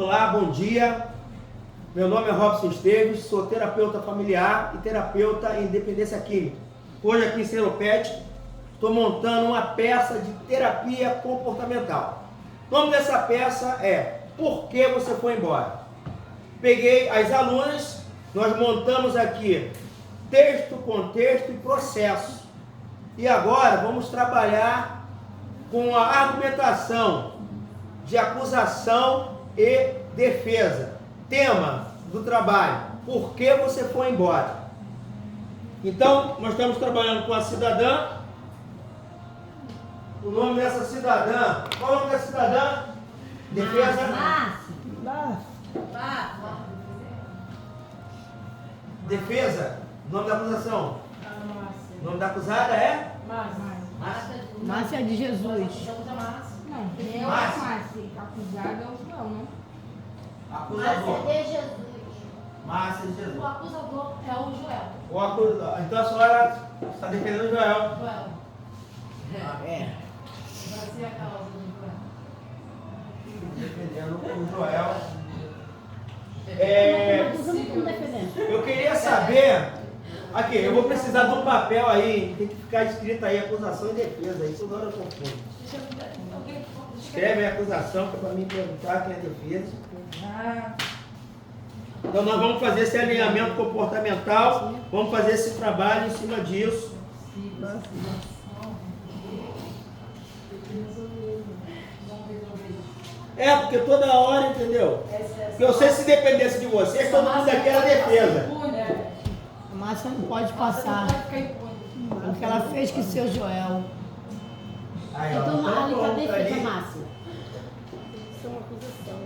Olá, bom dia. Meu nome é Robson Esteves, sou terapeuta familiar e terapeuta em dependência química. Hoje aqui em Seropédico, estou montando uma peça de terapia comportamental. O nome dessa peça é Por que você foi embora? Peguei as alunas, nós montamos aqui texto, contexto e processo. E agora vamos trabalhar com a argumentação de acusação e defesa. Tema do trabalho: por que você foi embora? Então, nós estamos trabalhando com a cidadã. O nome dessa cidadã, qual é o nome da cidadã? Defesa? Defesa, o nome da acusação. O nome da acusada é? Márcia de Jesus. Não, Márcia. acusada é o João, não? Acusador. Márcia de Jesus. Márcia de O Jesus. acusador é o Joel. O acusador. Então a senhora está defendendo o Joel. Joel. É. Vai ser a causa do Joel. Defendendo o Joel. Eu queria saber. Aqui, eu vou precisar de um papel aí. Tem que ficar escrito aí acusação e defesa. Isso toda hora eu confundo. Escreve aí a acusação, que é para mim perguntar quem é a defesa. Então nós vamos fazer esse alinhamento comportamental. Vamos fazer esse trabalho em cima disso. É, porque toda hora, entendeu? Porque eu sei se dependesse de vocês, todo mundo aqui era defesa. A Márcia não pode passar. Porque ela fez que seu Joel. Aí, ó, Então, ali pronto, tá defesa, ali. Márcia. Isso é uma acusação.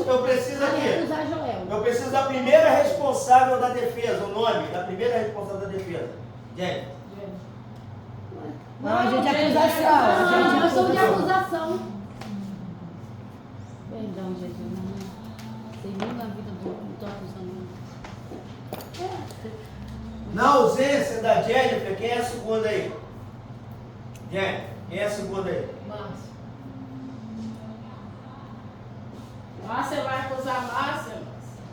Eu preciso Ali aqui. acusar Joel. Eu preciso da primeira responsável da defesa, o nome da primeira responsável da defesa. Gente, Não, a gente é acusação. A gente é Eu sou de acusação. acusação. Perdão, Jesus. Não sei nem na vida do não estou acusando. na ausência da Jennifer, quem é a segunda aí? Jennifer, quem é a segunda aí? Márcia. Márcia vai acusar Márcia?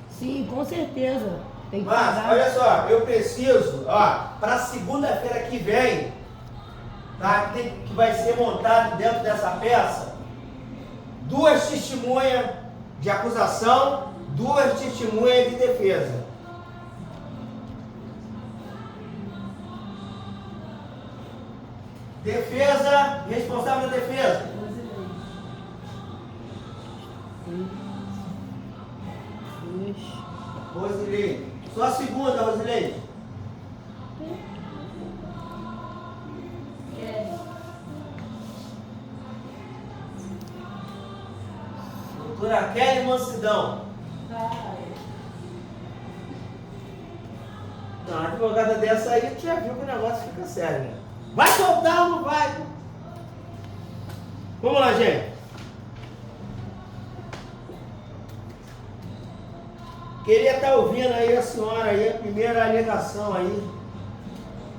Sim, com certeza. Tem que Mas, pagar. olha só, eu preciso, para segunda-feira que vem, tá, que vai ser montado dentro dessa peça, 2 testemunhas de acusação, 2 testemunhas de defesa. Defesa, responsável da defesa. Rosileide. Só a segunda, Rosileide. Doutora Kelly Mansidão. Não, uma advogada dessa aí, tu já viu que o negócio fica sério, né? Vai soltar ou não vai? Vamos lá, gente. Queria estar ouvindo aí a senhora aí, a primeira alegação aí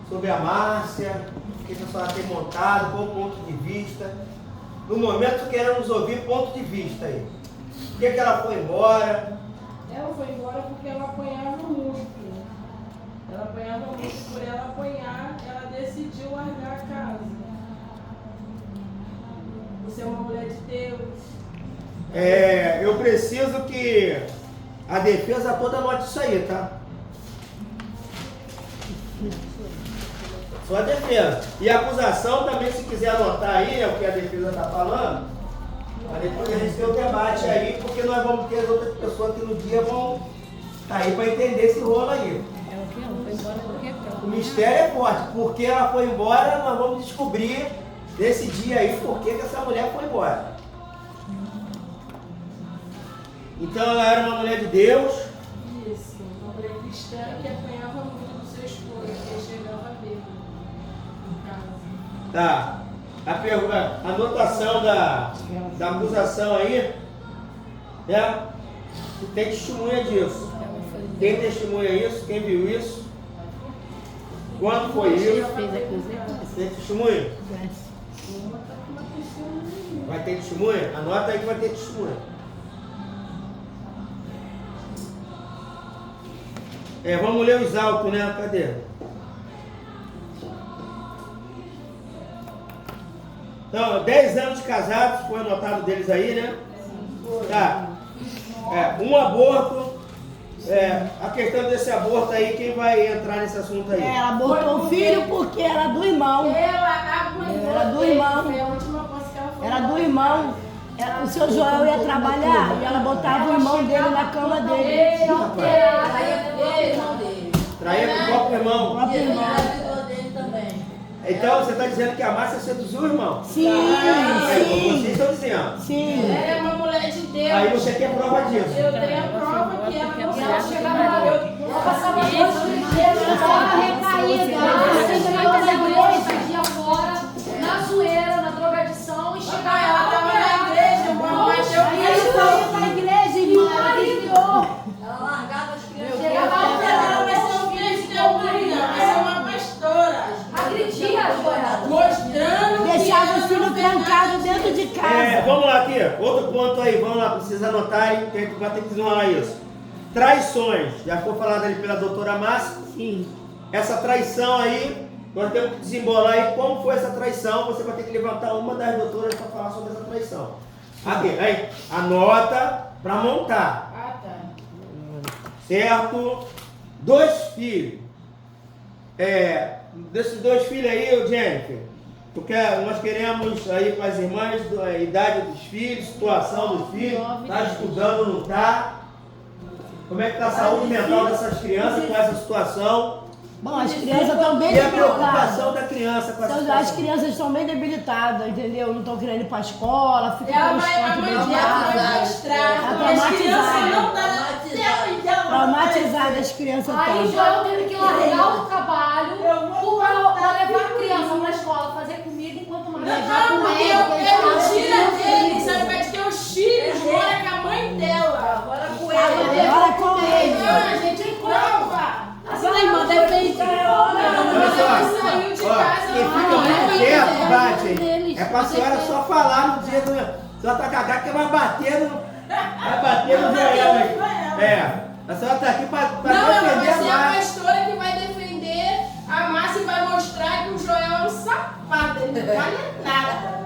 sobre a Márcia, o que a senhora tem montado, qual o ponto de vista. No momento queremos ouvir ponto de vista aí. Por que ela foi embora? Ela foi embora porque ela apanhava muito. Ela apanhava muito. Por ela apanhar, ela decidiu largar a casa. Você é uma mulher de Deus. Eu preciso que a defesa toda anote isso aí, tá? Só a defesa. E a acusação também, se quiser anotar aí, o que a defesa está falando, mas depois a gente tem o debate aí, porque nós vamos ter as outras pessoas que no dia vão estar aí para entender esse rolo aí. É o que? Ela foi embora por quê? O mistério é forte. Porque ela foi embora, nós vamos descobrir nesse dia aí por que essa mulher foi embora. Então ela era uma mulher de Deus. Isso. Uma mulher cristã que apanhava muito do seu esposo, que ele chegava bêbado em casa. Tá. A anotação da acusação aí, né? Tem testemunha disso. Tem testemunha isso? Quem viu isso? Quando foi isso? Fez a coisa. Tem testemunha? Vai ter testemunha? Anota aí que vai ter testemunha. Vamos ler os autos, né? Cadê? Então, 10 anos de casados, foi anotado deles aí, né? Tá. Um aborto. A questão desse aborto aí, quem vai entrar nesse assunto aí? Ela abortou o filho porque era do irmão. Era do irmão. Foi a última coisa que ela falou. Era do irmão. O seu Joel ia trabalhar e ela botava o irmão dele na cama dele. Traía com o próprio irmão. próprio irmão. Então você está dizendo que a Márcia seduziu o irmão? Sim, Vocês sim, estão dizendo. sim. Ela é uma mulher de Deus. Aí você tem prova disso. Eu tenho a prova que ela não Ela sabe chegava lá, eu passava a noite no inteiro, ela estava recaída. Ela saía fora, na zoeira, na drogadição e chegava Ela lá. estava na igreja, Ele saiu da igreja, irmão. Ela largava as crianças. Chegava ela lá, vai ser um filho de Deus, vai ser uma pastora. agredia a Joel. Mostrando que Deixava ela o filho não tem nada trancado de dentro de casa. Vamos lá aqui, outro ponto aí, vamos lá, precisa anotar aí, que a gente vai ter que desenrolar isso. Traições, já foi falado ali pela doutora Márcia. Sim. Essa traição aí, nós temos que desembolar aí como foi essa traição. Você vai ter que levantar uma das doutoras para falar sobre essa traição. Aqui, aí, anota para montar. Ah, tá. Certo? 2 filhos. Desses 2 filhos aí, Jennifer, nós queremos aí com as irmãs a idade dos filhos, situação dos filhos, está estudando, não está? Como é que está a saúde mental dessas crianças com essa situação? Bom, as crianças estão bem E a debilitadas. preocupação da criança com essa Então, situação? as crianças estão bem debilitadas, entendeu? Não estão querendo ir para a escola, ficam Ela com os vai pontos mostrar, bloqueados. as crianças não estão Traumatizadas as crianças Aí estão. Joel teve que largar o trabalho Eu vou para contar levar a tudo criança isso. para a escola, fazer comida enquanto mais Não, porque é mentira dele, sabe? Que os filhos moram com a mãe dela. Agora com Agora com ele. Não, a gente tem prova. Assim, irmã, depende. Olha só, Saiu de ó, casa, quem ela fica não muito vai perto, entender. bate. É pra senhora só falar no dia do... Só tá cagada que vai bater no Joel aí. A senhora tá aqui pra Não, ela vai defender ser a a Márcia. pastora que vai defender a Márcia e vai mostrar que o Joel é um safado, ele não vale nada.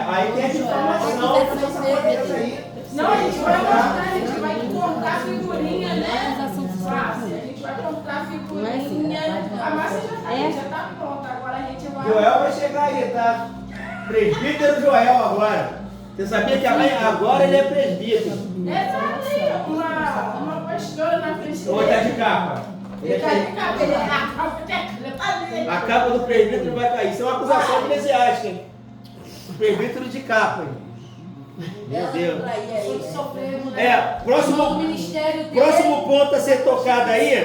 Aí tem essa informação dessa safadeza aí. Não, a gente vai mostrar, a gente vai cortar figurinha, né? Márcia, a gente vai cortar figurinha. A Márcia já tá pronta, agora a gente vai... Joel vai chegar aí, tá? Presbítero Joel agora. Você sabia que agora ele é presbítero? Uma pastora na frente Ou tá dele. de capa? Ele tá de cabelo, a capa dele. A capa do presbítero vai cair. Isso é uma acusação eclesiástica, hein? O presbítero de capa, hein? Meu Deus. Próximo ponto a ser tocado aí,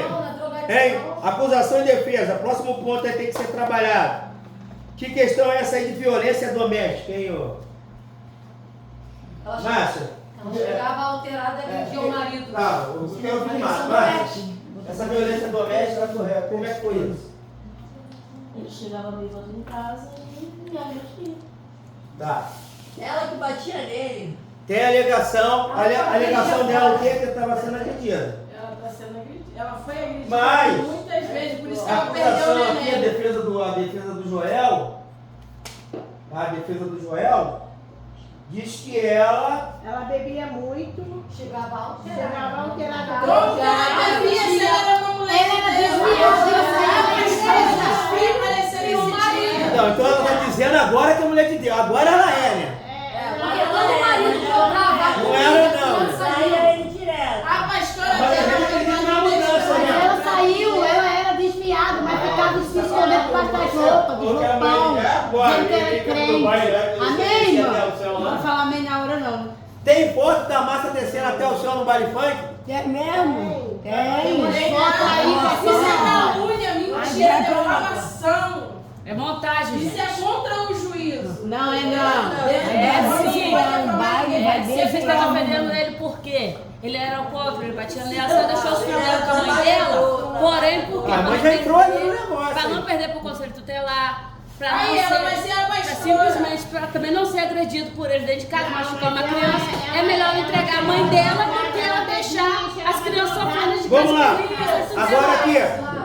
hein? Acusação e defesa. Próximo ponto aí tem que ser trabalhado. Que questão é essa aí de violência doméstica, hein, ô? Márcia? Ela chegava alterada e agredia o marido. Tá, eu quero ouvir mais. Márcia, essa violência doméstica, como é que foi isso? Ele chegava bêbado em casa e me agredia. Tá. Ela que batia nele. Tem a alegação, a alegação dela o quê? Que estava sendo agredida. Ela tá sendo agredida. Ela foi agredida Mas muitas vezes, por isso que a ela perdeu acusação o aqui, a neném. defesa do Joel, diz que ela Ela bebia muito, Chegava chegava alterada. Como ela bebia, se ela era uma mulher de Deus. Então ela está dizendo agora que é mulher de Deus. Agora ela é, né? Porque quando o marido comprava, Não era, não. Saía ele direto. A pastora Mas a gente acredita na mudança, né? Ela saiu, ela era desviada, mas ficava se escondendo por baixo das roupas, do Porque a mãe roupão, é agora, dizendo que ele era fica no baile, né? crente. Amém, Ele irmão? desce até o céu lá. Não vou falar amém na hora, não. Tem foto da massa descendo até o chão no baile funk? É mesmo? Tem. Foto aí, Isso é pessoal. calúnia, mentira, defamação. É montagem, Isso é contra o juízo. Não, é não. Desviando, baile, vai Você está desviando. ofendendo ele por quê? Ele era alcoólatra, ele batia nela, ela deixou os filhos dela com a mãe dela, porém por quê? A mãe já entrou ali no negócio. Pra não hein? perder pro conselho tutelar, pra não Aí ela ser, vai ser a pra pastora. simplesmente pra também não ser agredido por ele dentro de casa, machucar uma criança, é melhor entregar a mãe dela do que ela deixar as crianças sofrendo de Vamos lá. crianças. Agora aqui,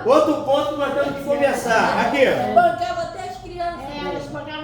outro ponto que nós temos que conversar. Aqui. Bancava até as crianças.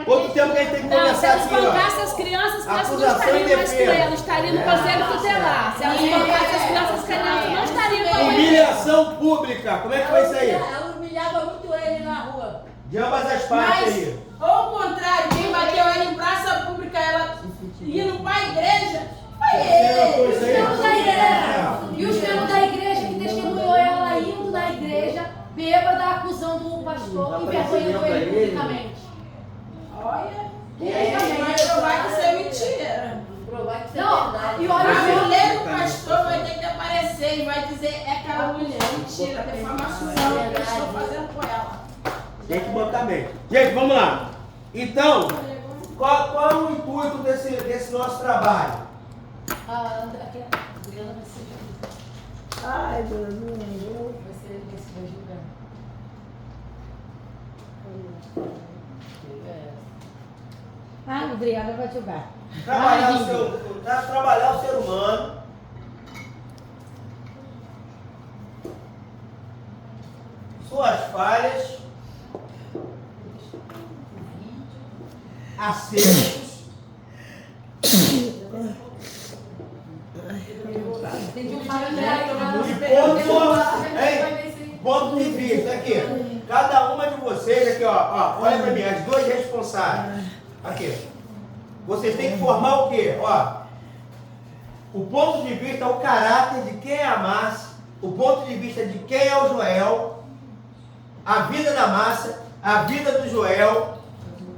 Outro tema que a gente tem que Não, se conversar elas aqui, espancassem as crianças não Acusação estariam e mais com defesa. ela, estariam no conselho tutelar. Se elas espancassem as crianças não estariam com ela. Humilhação pública. Como é que foi isso aí? Ela humilhava muito ele na rua. De ambas as partes aí. Ou ao contrário, quem bateu ela em praça pública, ela indo para a igreja, foi ele. Isso aí. Os membros da igreja. E os membros da igreja que testemunhou ela indo na igreja, bêbada, acusando o pastor, envergonhando ele publicamente. Olha, vai provar que isso é mentira. Provar que isso é Não, verdade. e olha A só. mulher do pastor vai ter que aparecer e vai dizer, é aquela mulher, mentira, defamação, que eu estou fazendo com ela. Tem que botar bem. Gente, vamos lá. Então, qual é o intuito desse nosso trabalho? A Adriana vai ser julgada. Ai, Deus meu. Vai ser julgada. Ah, Adriana vai julgar. Trabalhar o ser humano. Suas falhas. Acertos. Tem que Ponto de vista aqui. Cada uma de vocês aqui, ó, olha pra mim, as duas responsáveis. Aqui. Vocês têm que formar o quê? Ó, o ponto de vista, o caráter de quem é a Márcia, o ponto de vista de quem é o Joel, a vida da Márcia, a vida do Joel,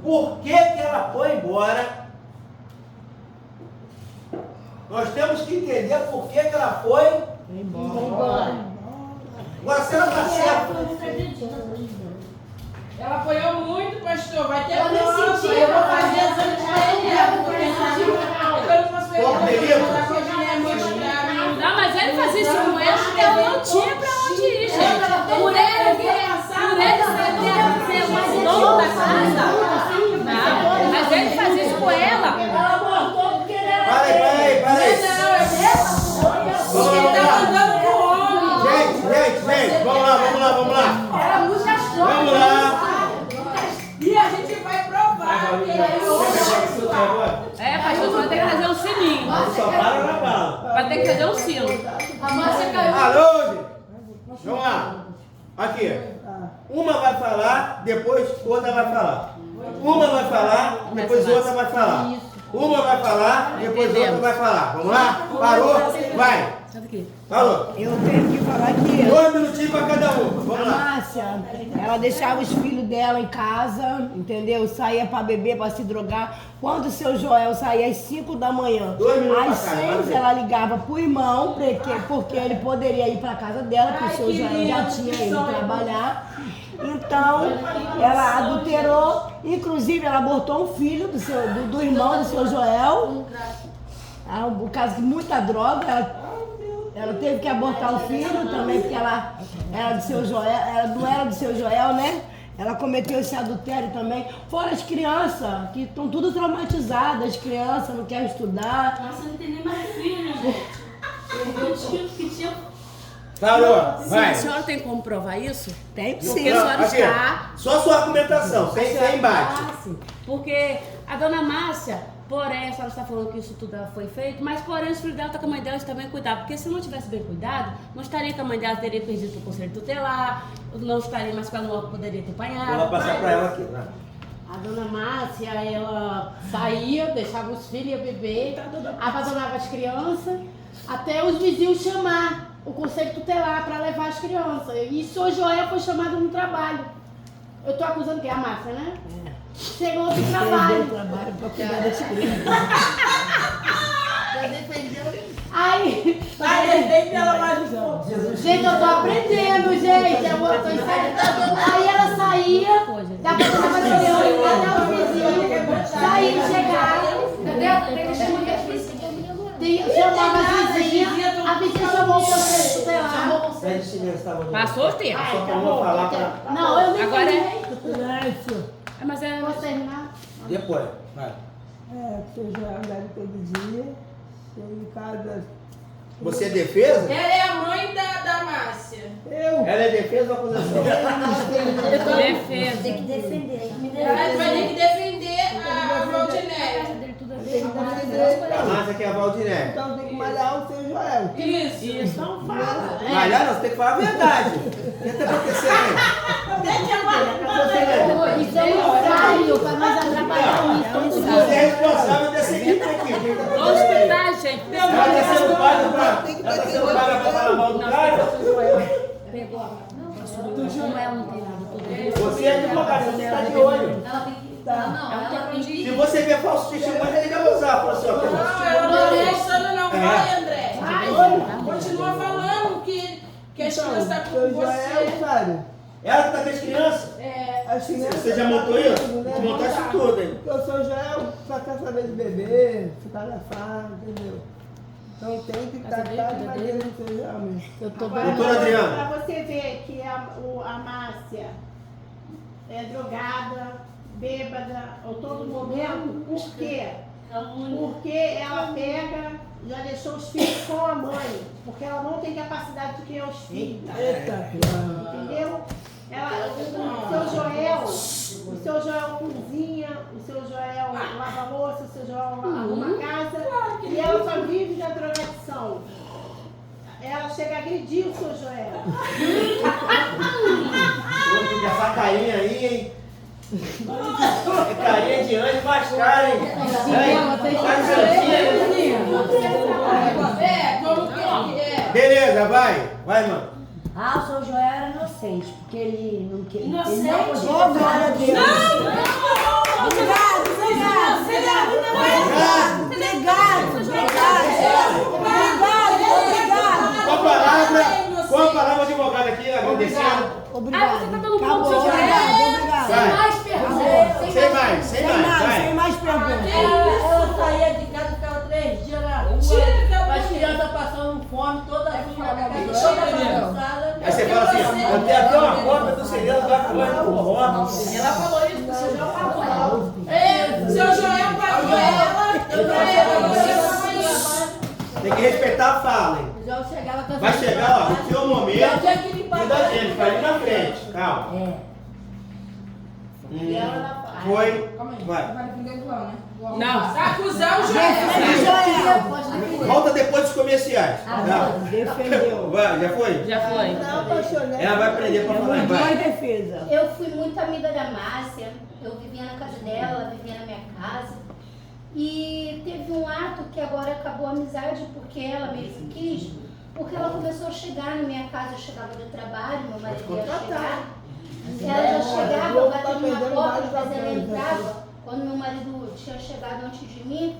por que ela foi embora. Nós temos que entender por que ela foi embora. Agora, se ela está certa. Ela apoiou muito, pastor. Vai ter Eu nem prova, senti, eu vou fazer exame de DNA, porque eu não posso Pô, Não, mas ele fazia isso com ela porque ela não tinha pra onde ir, gente. Por ele ser o dono da casa. Não, mas ele fazia isso com ela. Ela abortou porque ele era Para aí. Ele tá andando com o homem. Gente, vamos lá. Era muito astronômica. Vamos lá. E a gente vai provar que ele é o homem. É, pastor, você vai ter que fazer um sininho. Só para na bala. Vai ter que fazer um sino. A Márcia caiu. Alô, gente. Vamos lá. Aqui. Uma vai falar, depois outra vai falar. Uma vai falar, depois outra vai falar. Uma vai falar, depois outra vai falar. Vamos lá? Parou? Vai. Sabe o quê? Falou. Eu tenho que falar aqui. 2 minutinhos para cada um. A Vamos lá. Márcia, ela deixava os filhos dela em casa, entendeu? Saía pra beber, pra se drogar. Quando o seu Joel saía às 5 da manhã, 2 minutos às pra cá, 6 vai ver. ela ligava pro irmão, porque ele poderia ir pra casa dela, porque o seu Joel já tinha ido trabalhar. Então, ela adulterou, inclusive ela abortou um filho do irmão do seu Joel. Por causa de muita droga, ela teve que abortar o filho também, porque ela era do seu Joel, ela não era do seu Joel, né? Ela cometeu esse adultério também. Fora as crianças, que estão tudo traumatizadas, as crianças não querem estudar. Nossa, não tem nem mais filho, gente. Eu tinha que tinha. Parou. Sim, Vai. a senhora tem como provar isso? Tem Porque sim. a senhora Aqui, está. só sua argumentação, sem embate. Porque a dona Márcia, porém, a senhora está falando que isso tudo foi feito, mas porém os filhos dela estão com a mãe dela também cuidar. Porque se não tivesse bem cuidado, não estaria com a mãe dela, teria perdido o conselho tutelar, não estaria mais com ela, não poderia ter Vou apanhado. passar para ela aqui. Né? A dona Márcia, ela saía, deixava os filhos ia beber, abandonava as crianças, até os vizinhos chamar o conselho tutelar para levar as crianças. E o senhor Joel foi chamado no trabalho. Eu estou acusando que é a Márcia, né? Chegou outro trabalho. Trabalho pra cuidar das crianças. Aí, Vai, defende ela mais um pouco. gente, eu tô aprendendo, gente. Eu tô ensinando. Aí ela saía, dava pra fazer até os vizinhos. Saía, chegava, chamava a vizinha chamou o conselho tutelar. Pede silêncio, tá bom? Passou o tempo. Só para não falar para... Não, eu nem Agora é- terminei. Mas é. Posso terminar? Depois, vai. É, porque o Joel deve todo dia, chega em casa Você é defesa? Ela é a mãe da Márcia. Ela é defesa ou acusação? Defesa. Tem que defender. Ela vai ter que defender a Valdinéia. A Márcia que é a Valdinéia. Então tem que malhar o seu Joel. Isso. Isso, não fala. Malhar não, você tem que falar a verdade. O que está acontecendo aí? Isso é um horário para nós atrapalhar isso todo Você dia. é responsável dessa equipe aqui. Quem tá Vamos acontecendo aí? escutar, gente. Ela está sendo paga pra falar mal do cara? Pegou a como ela não tem nada, tudo. Você é advogado, você está de olho. Ela tem que. Não, ela tem que. Se você vê falso testemunho, você tem que abusar. Fala assim, ó, que é falso Não, ela não é testemunho. mostrando não. Vai, André. Continua falando que as crianças estão com Seu Joel, você. sabe? Ela que tá com as crianças? As crianças. Você já montou isso? Tem que montar isso tudo, hein? Porque o seu Joel só quer saber de beber, ficar na farra, entendeu? Então tem que estar de maneira do seu Joel mesmo. Eu tô Doutora Adriana. Para você ver que a Márcia é drogada, bêbada, a todo momento, por quê? Porque ela pega, já deixou os filhos com a mãe, porque ela não tem capacidade de criar os filhos. Eita, Entendeu? O seu Joel cozinha, o seu Joel lava louça, o seu Joel arruma a casa, e ela só vive da drogadição. Ela chega a agredir o seu Joel. Pô, essa carinha aí, hein? É carinha de anjo, mais cara, hein? Como que é? Beleza, vai. Vai, mano. Ah, o seu Joel era inocente, porque ele não queria. Inocente? Ele não podia glória a Deus. Qual a palavra, advogado aqui, agradecendo? Ah, você tá dando ponto Acabou, pro seu Joel? obrigado. Sem mais perguntas. Sem mais, Sem vai. mais perguntas. Ela saía de casa, ficava 3 dias na rua. As crianças passando fome, toda a rua, toda bagunçada. Aí você fala assim, eu tenho até uma cópia do CD do Gato Mãe do Forró. Ela falou isso, o seu Joel pagou. Seu Joel pagou ela. Tem que respeitar a fala, hein? Já chegava cansado. Vai chegar, ó, no seu momento. Eu tinha que limpar E da gente, fica ali na frente. Calma. Foi. Vai. Não. Vai acusar o Joel. Volta depois dos comerciais. Não. Defendeu. Vai, já foi? Já foi. Não, apaixonei. Ela vai aprender pra falar. Boa Vai. defesa. Eu fui muito amiga da Márcia, eu vivia na casa dela, ela vivia na minha casa. E teve um ato que agora acabou a amizade, porque ela meio que quis, porque ela começou a chegar na minha casa, eu chegava do trabalho, meu marido ia chegar. Ela já chegava, batendo na porta, mas ela entrava. Quando meu marido tinha chegado antes de mim,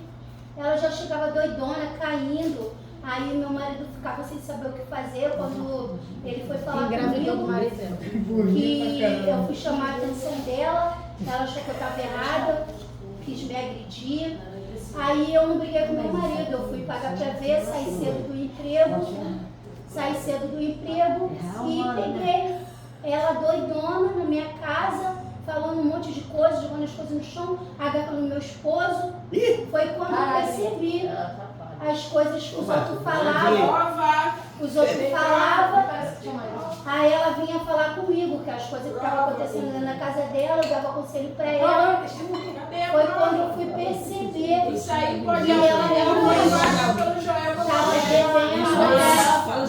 ela já chegava doidona, caindo. Aí meu marido ficava sem saber o que fazer. Quando ele foi falar comigo, que eu fui chamar a atenção dela, ela achou que eu estava errada, quis me agredir. Aí eu não briguei com meu marido, eu fui pagar pra ver, saí cedo do emprego e peguei ela doidona na minha casa, falando um monte de coisas, jogando as coisas no chão, agarrando meu esposo. Foi quando eu percebi as coisas que os outros falavam. Os outros falavam. Aí ela vinha falar comigo, que as coisas que estavam acontecendo na casa dela, eu dava conselho pra ela. Foi quando eu fui perceber Isso aí pode que ela realmente pelo Joel. estava devendo.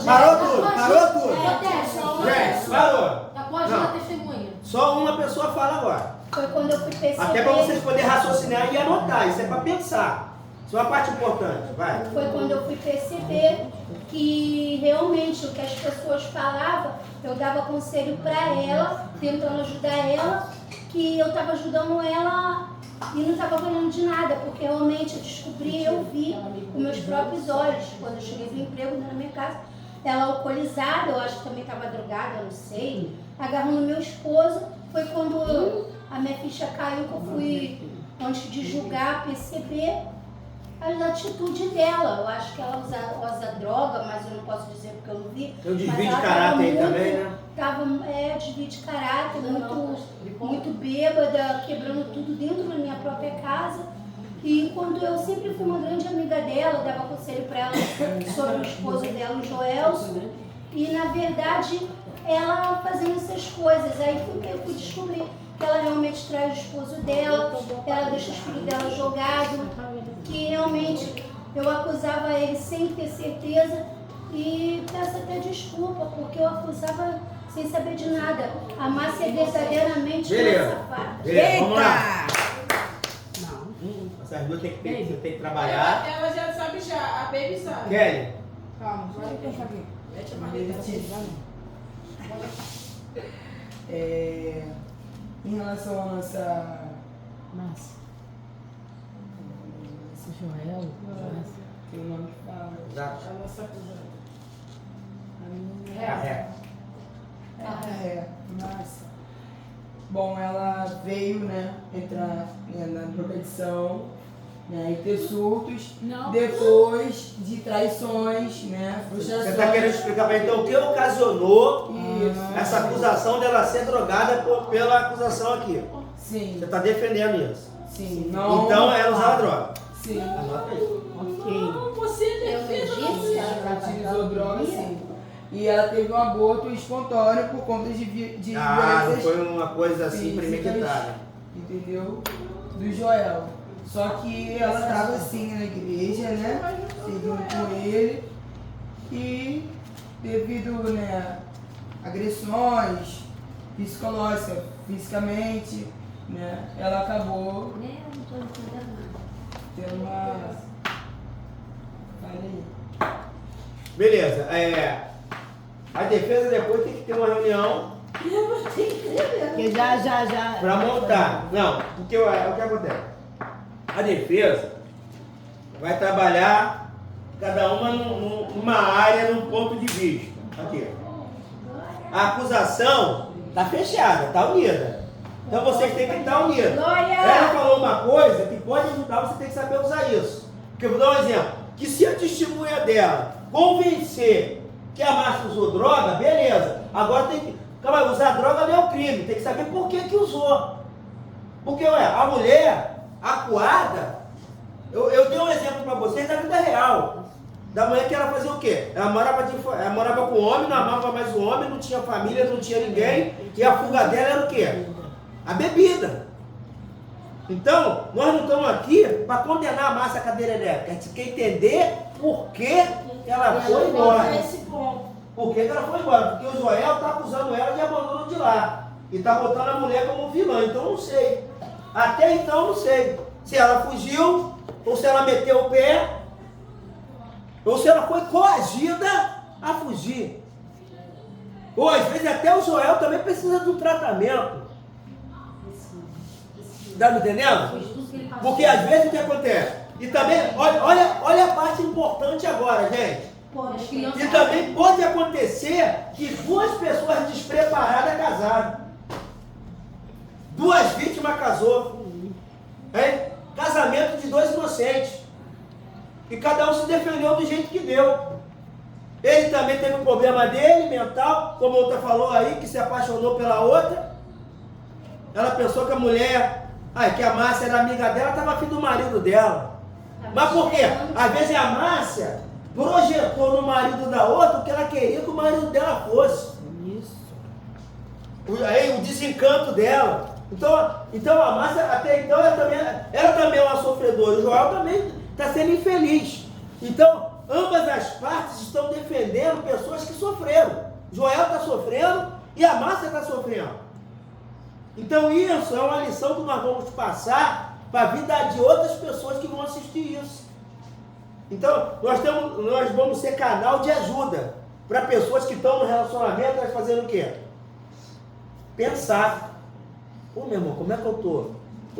Parou tudo. Gente, parou. Pode Não. dar testemunha. Só uma pessoa fala agora. Foi quando eu fui perceber. Até pra vocês poderem raciocinar e anotar. Isso é pra pensar. Isso é uma parte importante. Vai. Foi quando eu fui perceber que realmente o que as pessoas falavam, eu dava conselho para ela, tentando ajudar ela, que eu estava ajudando ela e não estava valendo de nada, porque realmente eu descobri, eu vi com meus próprios olhos, quando eu cheguei no emprego na minha casa, ela alcoolizada, eu acho que também estava drogada, eu não sei, agarrando meu esposo. Foi quando a minha ficha caiu, que eu fui, antes de julgar, perceber a atitude dela. Eu acho que ela usa droga, mas eu não posso dizer porque eu não vi. Tem um desvio Mas de ela caráter aí tava também, né? Desvio de caráter, muito bêbada, quebrando tudo dentro da minha própria casa. E quando eu sempre fui uma grande amiga dela, eu dava conselho para ela sobre o esposo dela, o Joelson. E na verdade, ela fazendo essas coisas. Aí eu fui descobrir que ela realmente traz o esposo dela, ela deixa os filhos dela jogados, que realmente eu acusava ele sem ter certeza. E peço até desculpa, porque eu acusava sem saber de nada. A Márcia é verdadeiramente uma safada. Beleza, vamos lá. Essas duas tem que trabalhar. Ela já sabe já, a Baby sabe. Kelly. Calma, vai pensar aqui. Mete a maleta. Em relação à nossa... Márcia. Esse Joel. Tem o nome que fala. Exato. A nossa acusada. Márcia. Bom, ela veio, né, entrar na competição, né, e ter surtos, depois de traições, né, frustrações. Você está querendo explicar para então o que ocasionou essa acusação dela ser drogada pela acusação aqui? Sim. Você está defendendo isso? Sim. Não, então ela usava droga? Sim. Anota aí. Não, você defende. Ela utilizou droga, sim. E ela teve um aborto espontâneo por conta de não foi uma coisa assim premeditada. Entendeu? Do Joel. Só que ela estava assim na igreja, né? Seguindo com ele. E devido, né, agressões psicológicas, fisicamente, né? Ela acabou tendo uma... Beleza. A defesa depois tem que ter uma reunião Que já. para montar. Não, porque o que acontece? A defesa vai trabalhar cada uma numa área, num ponto de vista. Aqui. A acusação está fechada, está unida. Então vocês têm que estar unidos. Ela falou uma coisa que pode ajudar, você tem que saber usar isso. Porque eu vou dar um exemplo. Que se a testemunha dela convencer que a Márcia usou droga, beleza. Agora tem que... Calma, usar droga não é um crime. Tem que saber por que usou. Porque, a mulher acuada... Eu dei um exemplo para vocês da vida real. Da mulher que ela fazia o quê? Ela morava com o homem, não amava mais o homem, não tinha família, não tinha ninguém. E a fuga dela era o quê? A bebida. Então, nós não estamos aqui para condenar a Márcia à cadeira elétrica. A gente quer entender por que ela foi embora. Por que ela foi embora? Porque o Joel está acusando ela de abandono de lá. E está botando a mulher como vilã. Então, eu não sei. Até então, eu não sei. Se ela fugiu, ou se ela meteu o pé, ou se ela foi coagida a fugir. Ou às vezes até o Joel também precisa de um tratamento. Está me entendendo? Porque às vezes o que acontece? E também, olha a parte importante agora, gente. E também pode acontecer que duas pessoas despreparadas casaram. Duas vítimas casou. Hein? Casamento de dois inocentes. E cada um se defendeu do jeito que deu. Ele também teve um problema dele, mental, como a outra falou aí, que se apaixonou pela outra. Ela pensou que a mulher... que a Márcia era amiga dela, estava afim do marido dela. Mas por quê? Às vezes a Márcia projetou no marido da outra o que ela queria que o marido dela fosse. Isso. O desencanto dela. Então a Márcia, até então, ela também é uma sofredora. O Joel também está sendo infeliz. Então, ambas as partes estão defendendo pessoas que sofreram. Joel está sofrendo e a Márcia está sofrendo. Então isso é uma lição que nós vamos passar para a vida de outras pessoas que vão assistir isso. Então nós vamos ser canal de ajuda para pessoas que estão no relacionamento, elas fazendo o quê? Pensar. Meu irmão, como é que eu tô?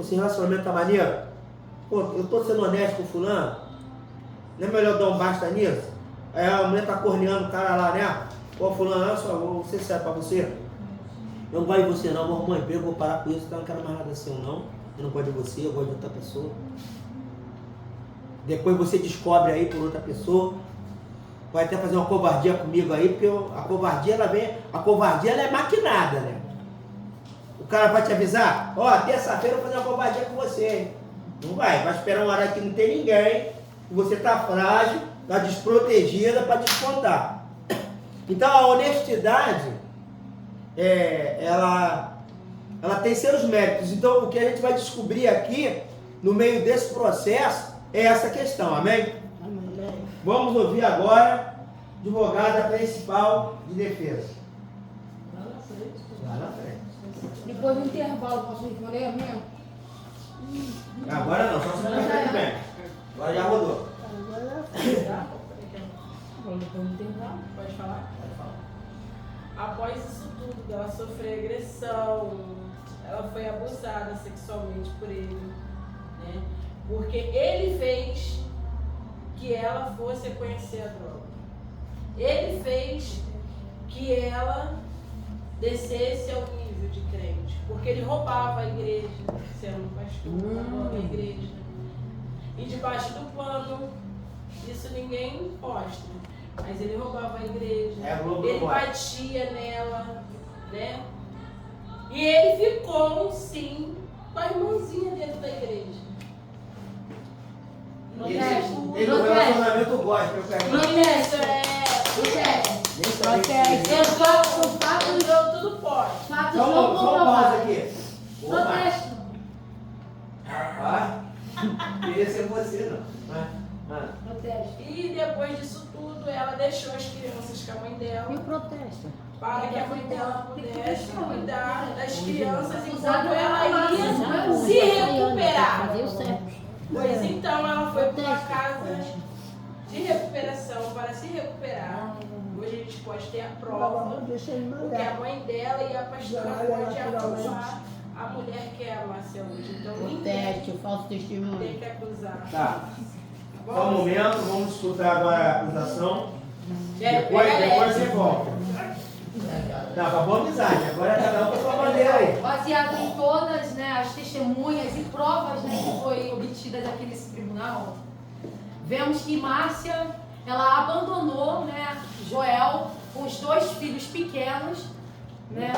Esse relacionamento tá maneiro? Eu tô sendo honesto com o fulano? Não é melhor dar um basta nisso? Aí a mulher tá corneando o cara lá, né? Fulano, olha só, vou ser sério pra você. Eu não gosto de você não, vou arrumar um emprego, vou parar com isso, eu não quero mais nada assim não. Eu não gosto de você, eu gosto de outra pessoa. Depois você descobre aí por outra pessoa. Vai até fazer uma covardia comigo aí, porque a covardia ela é maquinada, né? O cara vai te avisar, terça-feira eu vou fazer uma covardia com você, hein? Não vai. Vai esperar uma hora que não tem ninguém, que você está frágil, está desprotegida para descontar. Então a honestidade, ela tem seus méritos. Então o que a gente vai descobrir aqui, no meio desse processo, é essa questão, amém? Vamos ouvir agora a advogada principal de defesa. Lá na frente. Depois do intervalo, posso responder mesmo? Agora não, só se você bem. Agora já rodou. Depois do intervalo, pode falar? Após isso tudo, ela sofreu agressão, ela foi abusada sexualmente por ele, né? Porque ele fez que ela fosse conhecer a droga. Ele fez que ela descesse ao nível de crente, porque ele roubava a igreja, sendo pastor, roubava a igreja. E debaixo do pano, isso ninguém mostra, mas ele roubava a igreja, ele batia nela, né? E ele ficou, sim, com a irmãzinha dentro da igreja. Ele no relacionamento gosta, eu quero. Tudo pode. Só pausa aqui. Protesto. Rapaz, queria ser você, não. E depois disso tudo, ela deixou as crianças com a mãe dela. E o protesto? Para que a mãe dela pudesse cuidar das crianças enquanto ela ia se recuperar. Pois então ela foi para uma casa de recuperação para se recuperar. Hoje a gente pode ter a prova, porque a mãe dela e a pastora pode acusar a mulher que é a Márcia hoje. Então Proteste, o falso testemunho. tem que acusar. Tá. Só um momento, vamos escutar agora a acusação. Depois você volta. Tá, pra boa amizade. Agora cada um com a sua bandeira aí. Baseado em todas, né, as testemunhas e provas, né, que foi obtidas aqui nesse tribunal, vemos que Márcia, ela abandonou, né, Joel com os 2 filhos pequenos, né,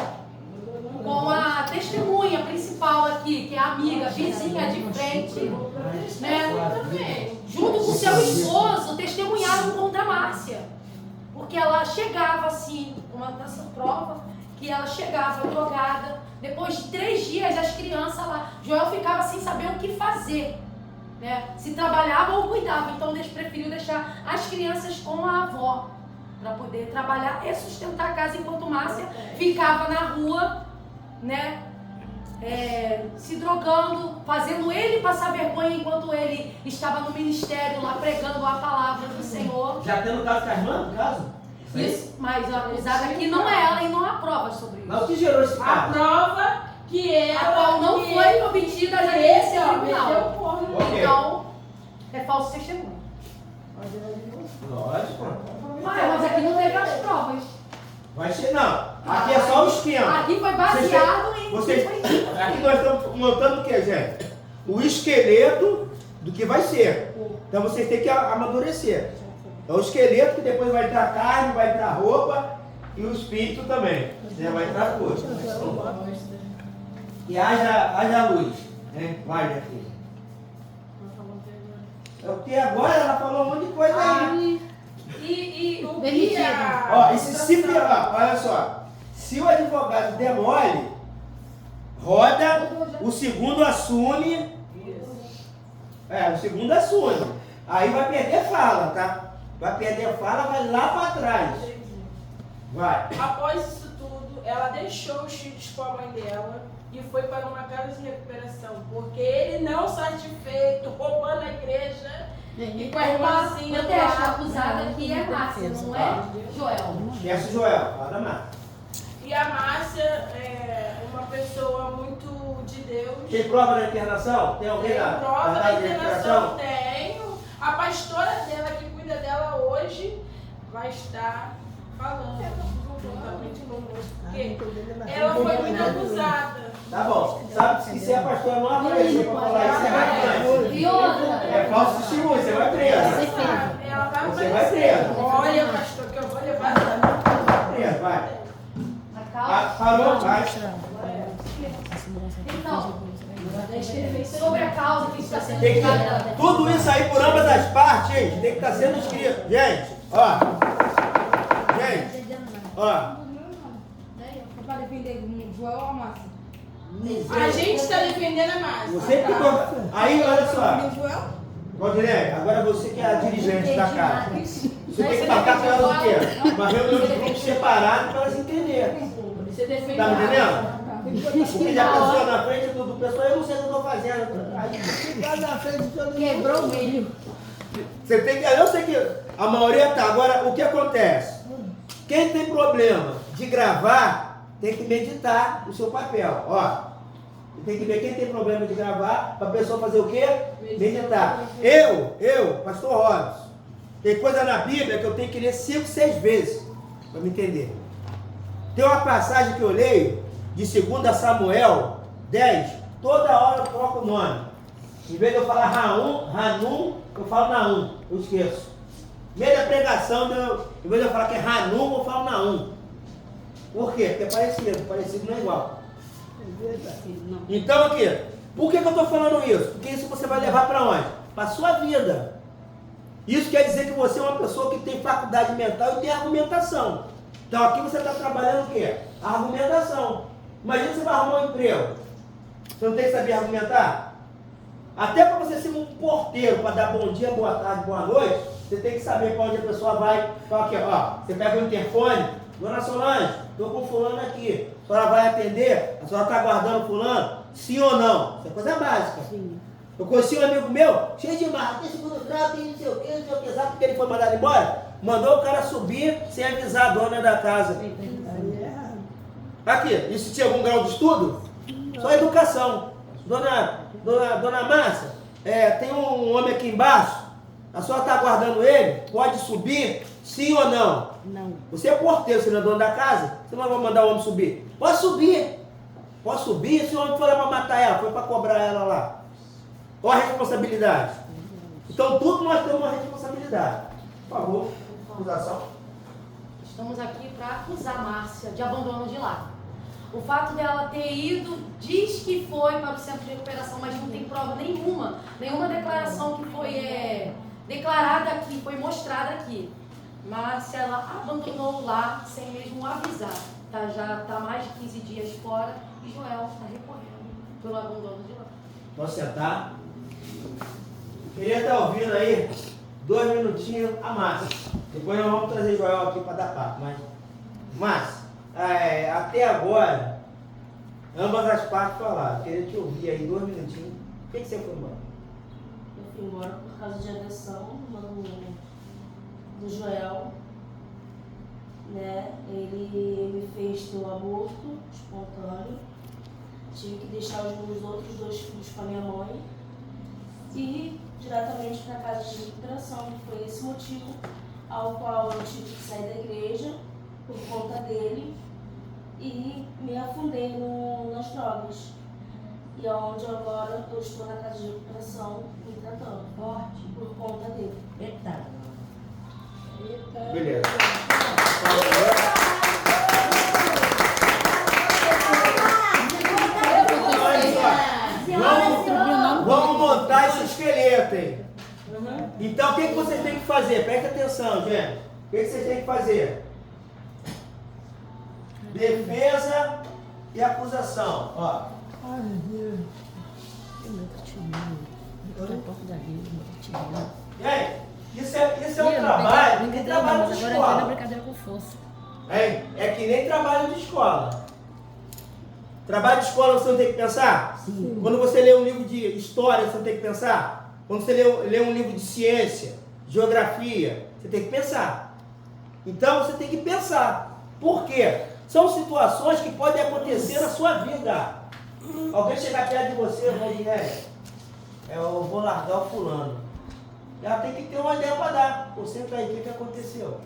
com a testemunha principal aqui, que é a amiga, vizinha de frente, né, junto com seu esposo, testemunharam contra Márcia. Porque ela chegava assim, uma dessa prova, que ela chegava drogada, depois de 3 dias as crianças lá, Joel ficava sem saber o que fazer, né? Se trabalhava ou cuidava, então eles preferiu deixar as crianças com a avó, para poder trabalhar e sustentar a casa, enquanto Márcia ficava na rua, né? Se drogando, fazendo ele passar vergonha enquanto ele estava no ministério lá pregando a palavra do Senhor. Já tendo caso com a irmã, no caso? Isso, mas a acusada aqui não é ela e não há provas sobre isso. Mas o que gerou esse A caso? prova que ela... A qual não foi obtida nesse tribunal. Ok. Então, é falso testemunho. Lógico. Mas aqui não teve as provas. Vai ser, não. Aqui é só o esquema. Aqui foi baseado em... Aqui nós estamos montando o que, gente? O esqueleto do que vai ser. Então vocês têm que amadurecer. É o esqueleto que depois vai entrar carne, vai entrar roupa e o espírito também. Né? Vai entrar coisa. E haja luz. Né? Vai, minha filha. É o que agora ela falou um monte de coisa aí. E o que Ó, olha só. Se o advogado der mole, roda, o segundo assume. O segundo assume. Aí vai perder fala, tá? Vai perder fala, vai lá para trás. Vai. Após isso tudo, ela deixou os filhos com a mãe dela e foi para uma casa de recuperação, porque ele não satisfeito, roubando a igreja e com a irmãzinha do A lado. acusada aqui é Márcia, não é Joel. Esquece o Joel, fala mais. E a Márcia é uma pessoa muito de Deus. Tem prova na internação? Tem alguém Tem lá? prova Na da casa de internação? Tenho. A pastora dela, que cuida dela hoje, vai estar falando juntamente conosco, porque ela foi muito abusada. Tá bom. Sabe que se a pastora não aparecer para falar isso, você vai preso. E outra? É falso testemunho, você vai preso. Ela vai Você vai aparecer. preso. Olha, pastor, que eu vou levar ela. Vai preso, vai. Parou, vai. Então, sobre a causa que está sendo julgada. Tudo isso aí por ambas as partes, gente, tem que estar sendo escrito. Gente, ó. Gente, ó. Para defender o Joel ou a Márcia? A gente está defendendo a Márcia. Você que aí, olha só. Valdirene, agora você que é a dirigente da casa. Você tem que marcar para elas o quê? Uma reunião de grupos separados para elas entenderem. Você defende Tá me entendendo? Porque já pensou na frente do pessoal, eu não sei o que eu estou fazendo. Aí fica na frente de todo mundo. Quebrou o milho. Você tem que. Eu sei que a maioria tá. Agora, o que acontece? Quem tem problema de gravar, tem que meditar o seu papel. Ó. Tem que ver quem tem problema de gravar, para a pessoa fazer o quê? Meditar. Eu, pastor Robson, tem coisa na Bíblia que eu tenho que ler 5, 6 vezes, para me entender. Tem uma passagem que eu leio, de 2 Samuel 10, toda hora eu coloco o nome. Em vez de eu falar Hanum, eu falo Naum, eu esqueço. No meio da pregação, em vez de eu falar que é Hanum, eu falo Naum. Por quê? Porque é parecido não é igual. Então aqui, por que eu estou falando isso? Porque isso você vai levar para onde? Para a sua vida. Isso quer dizer que você é uma pessoa que tem faculdade mental e tem argumentação. Então aqui você está trabalhando o quê? A argumentação. Imagina você vai arrumar um emprego. Você não tem que saber argumentar? Até para você ser um porteiro, para dar bom dia, boa tarde, boa noite, você tem que saber para onde a pessoa vai. Então aqui, ó, você pega o interfone, Dona Solange, estou com fulano aqui. A senhora vai atender? A senhora está aguardando fulano? Sim ou não? Isso é coisa básica. Sim. Eu conheci um amigo meu, cheio de marca, tem segundo grau, tem não sei o que, sabe porque ele foi mandado embora? Mandou o cara subir sem avisar a dona da casa. Aqui, isso tinha algum grau de estudo? Só educação. Dona Márcia, tem um homem aqui embaixo, a senhora está aguardando ele? Pode subir? Sim ou não? Não. Você é porteiro, você não é dono da casa? Você não vai mandar o homem subir? Pode subir. Pode subir. Se o homem for lá para matar ela, foi para cobrar ela lá. Qual a responsabilidade? Então tudo nós temos uma responsabilidade. Por favor, acusação. Estamos aqui para acusar a Márcia de abandono de lar. O fato dela ter ido diz que foi para o centro de recuperação, mas não tem prova nenhuma. Nenhuma declaração que foi declarada aqui, foi mostrada aqui. Márcia, ela abandonou lá sem mesmo avisar. Já está mais de 15 dias fora e Joel está recorrendo pelo abandono de lá. Posso sentar? Queria estar ouvindo aí 2 minutinhos a Márcia. Depois nós vamos trazer Joel aqui para dar papo. Mas, Márcia, até agora, ambas as partes falaram. Queria te ouvir aí 2 minutinhos. Por que você foi embora? Eu fui embora por causa de agressão do Joel, né? Ele me fez ter um aborto espontâneo, tive que deixar os meus outros 2 filhos com a minha mãe e ir diretamente para a casa de recuperação. Foi esse motivo ao qual eu tive que sair da igreja por conta dele e me afundei nas drogas. E é onde agora eu estou na casa de recuperação me tratando forte por conta dele. Eita. Beleza. Vamos montar esse esqueleto aí. Então o que vocês têm que fazer? Presta atenção, gente. O que vocês têm que fazer? Defesa e acusação. Ó. Ai, meu Deus. Eu nunca te E aí? Isso é um trabalho. Tem trabalho de escola. Brincadeira com força. É que nem trabalho de escola. Trabalho de escola você não tem que pensar? Sim. Quando você lê um livro de história, você não tem que pensar? Quando você lê um livro de ciência, geografia, você tem que pensar. Então você tem que pensar. Por quê? São situações que podem acontecer na sua vida. Alguém chegar perto de você e vai dizer, eu vou largar o fulano. Ela tem que ter uma ideia para dar. Você tá aí, o que aconteceu?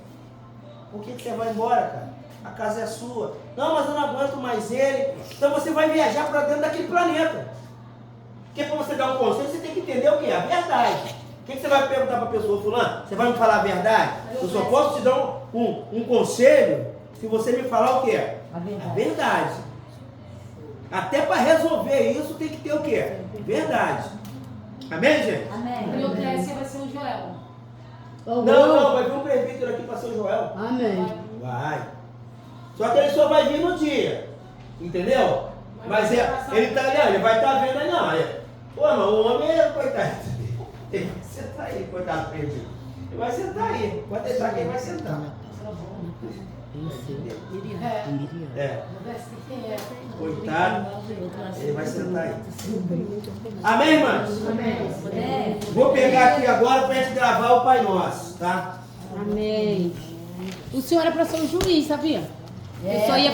Por que você vai embora, cara? A casa é sua. Não, mas eu não aguento mais ele. Então você vai viajar para dentro daquele planeta. Porque para você dar um conselho, você tem que entender o que é a verdade. O que você vai perguntar para a pessoa, fulano? Você vai me falar a verdade? Eu só posso te dar um conselho se você me falar o que é? A verdade. Até para resolver isso tem que ter o quê? Verdade. Amém, gente? Amém. E o Clécia vai ser o Joel. Não, vai vir um presbítero aqui para ser o Joel. Amém. Vai. Só que ele só vai vir no dia. Entendeu? Mas ele tá ali, ele vai estar vendo aí, não. Pô, mas o homem é coitado. Ele vai sentar aí, coitado perdido. Ele vai sentar aí. Pode deixar que ele vai sentar. Coitado. Ele vai sentar aí. Amém, irmãos? Amém. Vou pegar aqui agora para a gente gravar o Pai Nosso, tá? Amém. O senhor é para ser um juiz, sabia? Eu só ia